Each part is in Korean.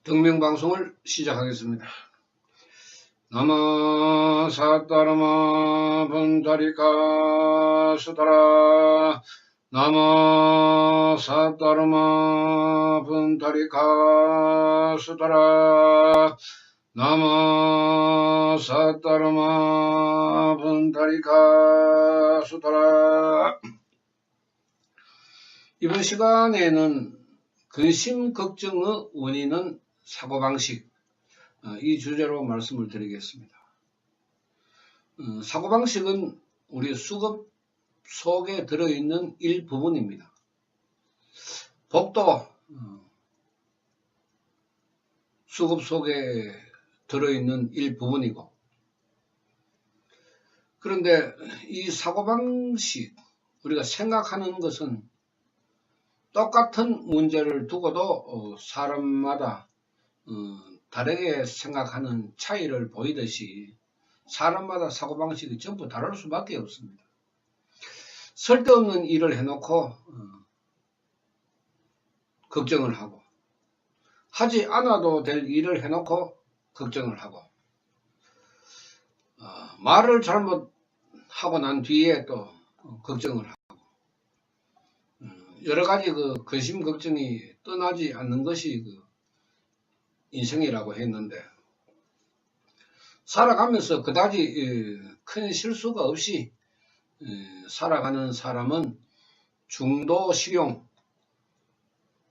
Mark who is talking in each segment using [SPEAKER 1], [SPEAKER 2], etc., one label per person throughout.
[SPEAKER 1] 등명방송을 시작하겠습니다. 나마 사따르마 분다리카 수다라 나마 사따르마 분다리카 수다라 나마 사따르마 분다리카 수다라. 이번 시간에는 근심 걱정의 원인은 사고방식, 이 주제로 말씀을 드리겠습니다. 사고방식은 우리 수급 속에 들어있는 일부분입니다. 복도 수급 속에 들어있는 일부분이고, 그런데 이 사고방식, 우리가 생각하는 것은 똑같은 문제를 두고도 사람마다 다르게 생각하는 차이를 보이듯이 사람마다 사고방식이 전부 다를 수밖에 없습니다. 쓸데없는 일을 해놓고 걱정을 하고, 하지 않아도 될 일을 해놓고 걱정을 하고, 말을 잘못하고 난 뒤에 또 걱정을 하고, 여러가지 근심 걱정이 떠나지 않는 것이 인생이라고 했는데, 살아가면서 그다지 큰 실수가 없이 살아가는 사람은 중도실용,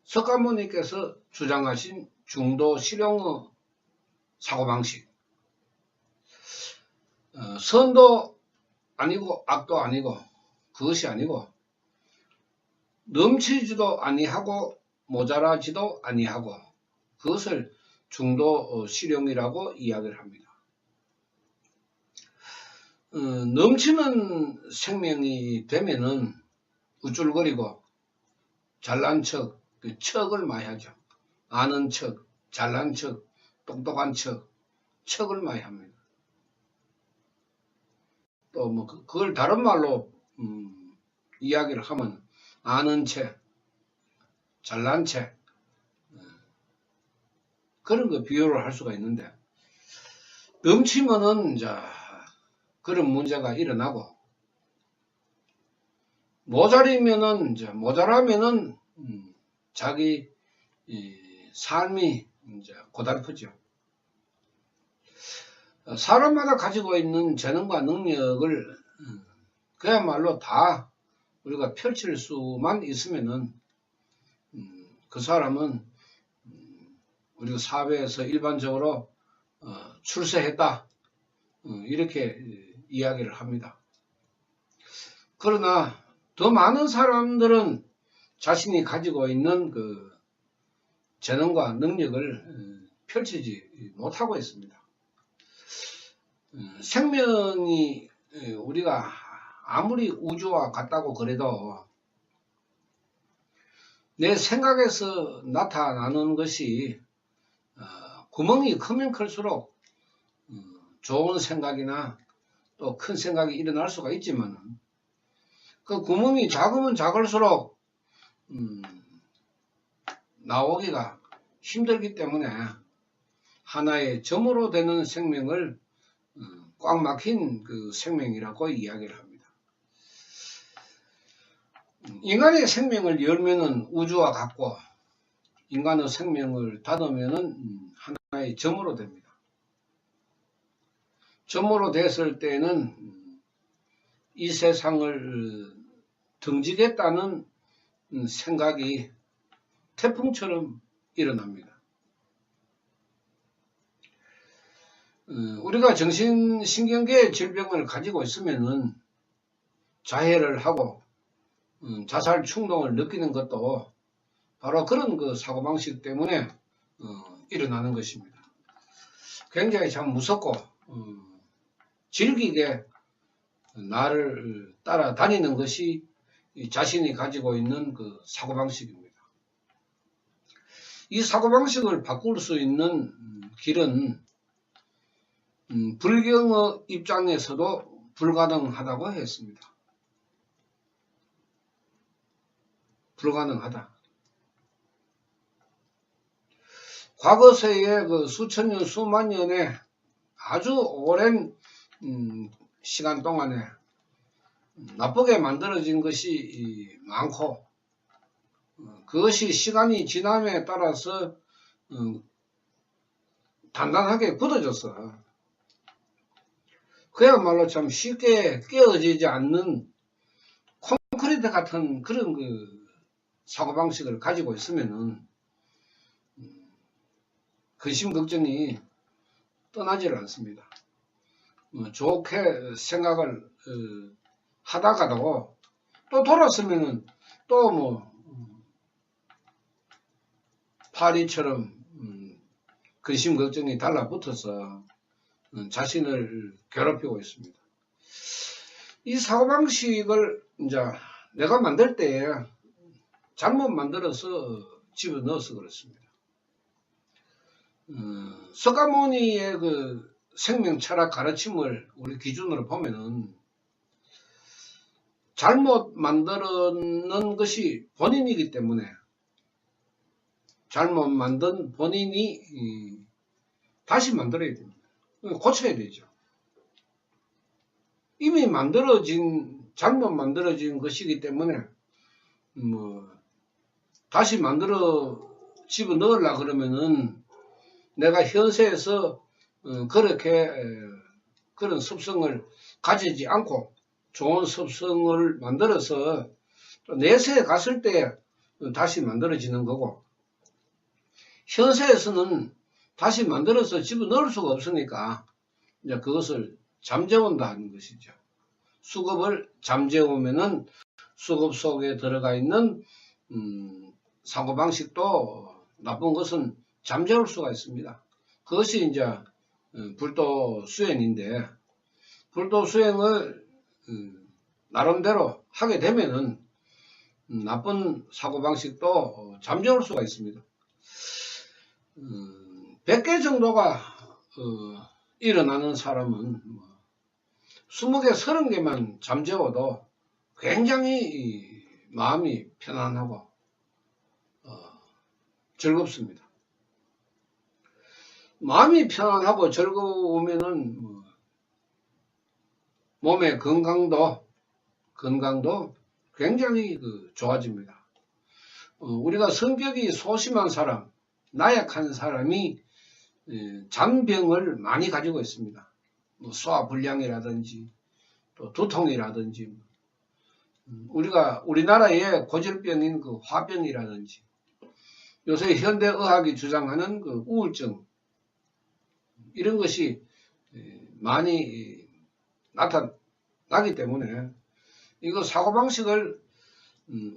[SPEAKER 1] 석가모니께서 주장하신 중도실용의 사고방식, 선도 아니고 악도 아니고 그것이 아니고 넘치지도 아니하고 모자라지도 아니하고 그것을 중도실용이라고 이야기를 합니다. 넘치는 생명이 되면은 우쭐거리고 잘난 척, 척을 많이 하죠. 아는 척, 잘난 척, 똑똑한 척, 척을 많이 합니다. 또 그걸 다른 말로 이야기를 하면 아는 채, 잘난 채, 그런 거 비유를 할 수가 있는데, 넘치면은 그런 문제가 일어나고, 모자라면은 자기 삶이 고달프죠. 사람마다 가지고 있는 재능과 능력을 그야말로 다 우리가 펼칠 수만 있으면은 그 사람은 우리가 사회에서 일반적으로 출세했다, 이렇게 이야기를 합니다. 그러나 더 많은 사람들은 자신이 가지고 있는 재능과 능력을 펼치지 못하고 있습니다. 생명이 우리가 아무리 우주와 같다고 그래도 내 생각에서 나타나는 것이 구멍이 크면 클수록 좋은 생각이나 또 큰 생각이 일어날 수가 있지만, 그 구멍이 작으면 작을수록 나오기가 힘들기 때문에 하나의 점으로 되는 생명을 꽉 막힌 생명이라고 이야기를 합니다. 인간의 생명을 열면은 우주와 같고, 인간의 생명을 닫으면은 하나의 점으로 됩니다. 점으로 됐을 때는 이 세상을 등지겠다는 생각이 태풍처럼 일어납니다. 우리가 정신신경계 질병을 가지고 있으면은 자해를 하고 자살 충동을 느끼는 것도 바로 그런 사고방식 때문에 일어나는 것입니다. 굉장히 참 무섭고 질기게 나를 따라다니는 것이 자신이 가지고 있는 사고방식입니다. 이 사고방식을 바꿀 수 있는 길은 불경의 입장에서도 불가능하다고 했습니다. 불가능하다. 과거세의 그 수천 년, 수만 년의 아주 오랜 시간 동안에 나쁘게 만들어진 것이 많고, 그것이 시간이 지남에 따라서 단단하게 굳어졌어. 그야말로 참 쉽게 깨어지지 않는 콘크리트 같은 그런 그 사고방식을 가지고 있으면은 근심 걱정이 떠나질 않습니다. 좋게 생각을 하다가도 또 돌았으면은 또 뭐 파리처럼 근심 걱정이 달라붙어서 자신을 괴롭히고 있습니다. 이 사고방식을 이제 내가 만들 때 잘못 만들어서 집어넣어서 그렇습니다. 석가모니의 그 생명 철학 가르침을 우리 기준으로 보면은 잘못 만들어 놓은 것이 본인이기 때문에 잘못 만든 본인이 다시 만들어야 됩니다. 고쳐야 되죠. 이미 잘못 만들어진 것이기 때문에 뭐 다시 만들어 집어넣으려 그러면은 내가 현세에서 그렇게 그런 습성을 가지지 않고 좋은 습성을 만들어서 또 내세에 갔을 때 다시 만들어지는 거고, 현세에서는 다시 만들어서 집어넣을 수가 없으니까 이제 그것을 잠재운다 하는 것이죠. 수급을 잠재우면은 수급 속에 들어가 있는 사고방식도 나쁜 것은 잠재울 수가 있습니다. 그것이 이제 불도수행인데, 불도수행을 나름대로 하게 되면은 나쁜 사고방식도 잠재울 수가 있습니다. 100개 정도가 일어나는 사람은 20개, 30개만 잠재워도 굉장히 마음이 편안하고 즐겁습니다. 마음이 편안하고 즐거우면은 몸의 건강도 굉장히 좋아집니다. 우리가 성격이 소심한 사람, 나약한 사람이 잔병을 많이 가지고 있습니다. 소화불량이라든지 또 두통이라든지, 우리나라의 고질병인 그 화병이라든지, 요새 현대의학이 주장하는 그 우울증, 이런 것이 많이 나타나기 때문에 이거 사고방식을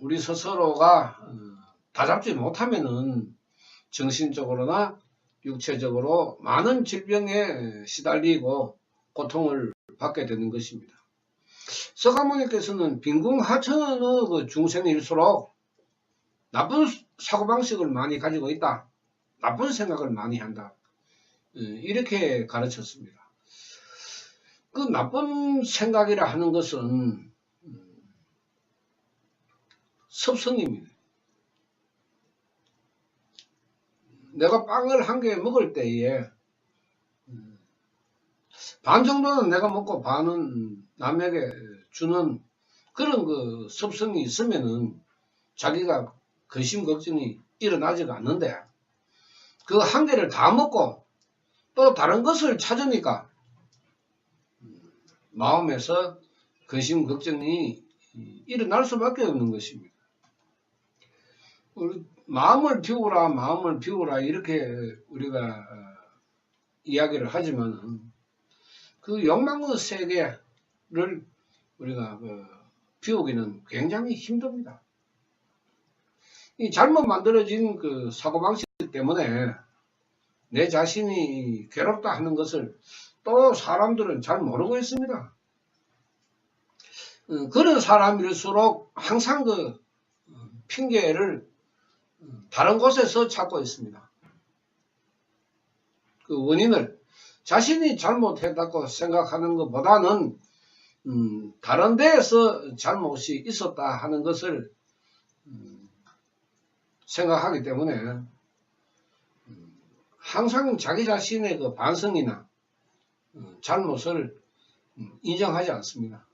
[SPEAKER 1] 우리 스스로가 다잡지 못하면은 정신적으로나 육체적으로 많은 질병에 시달리고 고통을 받게 되는 것입니다. 석가모니께서는 빈궁하천의 그 중생일수록 나쁜 사고방식을 많이 가지고 있다, 나쁜 생각을 많이 한다, 이렇게 가르쳤습니다. 그 나쁜 생각이라 하는 것은 습성입니다. 내가 빵을 한 개 먹을 때에 반 정도는 내가 먹고 반은 남에게 주는 그런 그 습성이 있으면은 자기가 근심 걱정이 일어나지가 않는데, 그 한 개를 다 먹고 또 다른 것을 찾으니까 마음에서 근심 걱정이 일어날 수밖에 없는 것입니다. 마음을 비우라 이렇게 우리가 이야기를 하지만 그 욕망의 세계를 우리가 비우기는 굉장히 힘듭니다. 이 잘못 만들어진 그 사고방식 때문에 내 자신이 괴롭다 하는 것을 또 사람들은 잘 모르고 있습니다. 그런 사람일수록 항상 그 핑계를 다른 곳에서 찾고 있습니다. 그 원인을 자신이 잘못했다고 생각하는 것보다는 다른 데에서 잘못이 있었다 하는 것을 생각하기 때문에 항상 자기 자신의 그 반성이나 잘못을 인정하지 않습니다.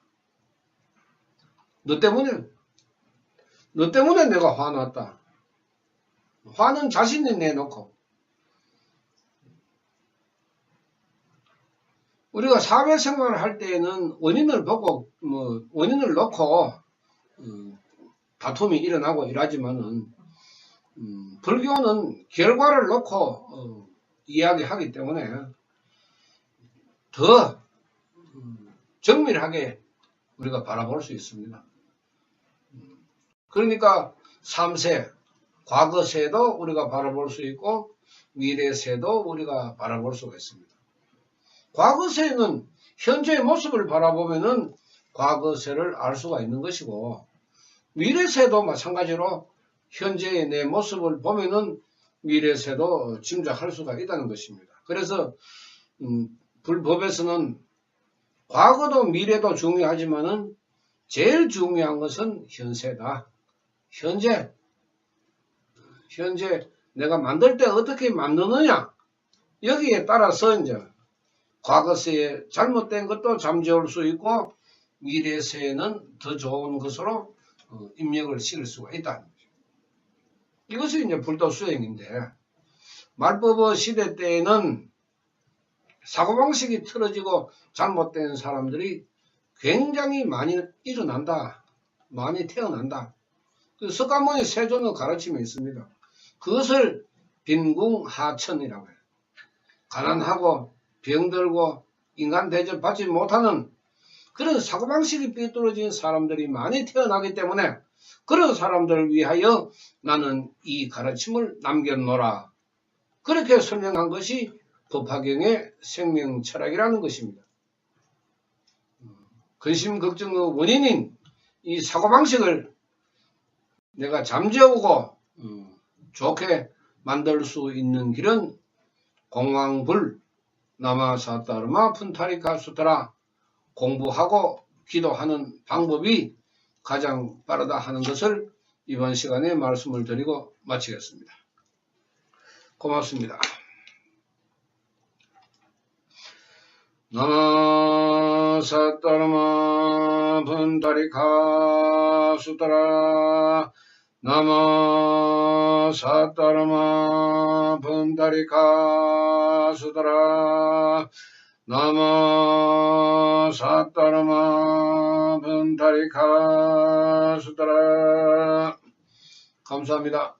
[SPEAKER 1] 너 때문에 내가 화났다. 화는 자신이 내놓고, 우리가 사회생활을 할 때에는 원인을 보고 원인을 놓고 다툼이 일어나고 이러지만은 불교는 결과를 놓고 이야기하기 때문에 더 정밀하게 우리가 바라볼 수 있습니다. 그러니까 3세, 과거세도 우리가 바라볼 수 있고 미래세도 우리가 바라볼 수가 있습니다. 과거세는 현재의 모습을 바라보면은 과거세를 알 수가 있는 것이고, 미래세도 마찬가지로 현재의 내 모습을 보면은 미래세도 짐작할 수가 있다는 것입니다. 그래서 불법에서는 과거도 미래도 중요하지만은 제일 중요한 것은 현세다. 현재 내가 만들 때 어떻게 만드느냐, 여기에 따라서 이제 과거세에 잘못된 것도 잠재울 수 있고 미래세에는 더 좋은 것으로 입력을 실을 수가 있다. 이것이 이제 불도 수행인데, 말법의 시대 때에는 사고방식이 틀어지고 잘못된 사람들이 굉장히 많이 일어난다. 많이 태어난다. 그 석가모니 세존의 가르침이 있습니다. 그것을 빈궁하천이라고 해요. 가난하고 병들고 인간 대접받지 못하는 그런 사고방식이 삐뚤어진 사람들이 많이 태어나기 때문에 그런 사람들을 위하여 나는 이 가르침을 남겨놓으라. 그렇게 설명한 것이 법화경의 생명철학이라는 것입니다. 근심 걱정의 원인인 이 사고방식을 내가 잠재우고 좋게 만들 수 있는 길은 공황불 나마사타르마 푼타리카 수타라, 공부하고 기도하는 방법이 가장 빠르다 하는 것을 이번 시간에 말씀을 드리고 마치겠습니다. 고맙습니다. 나마사타르마 푼타리카 수타라, 나마사타르마 푼타리카 수타라, 나마사타르마 푼타리카 수타라. 감사합니다.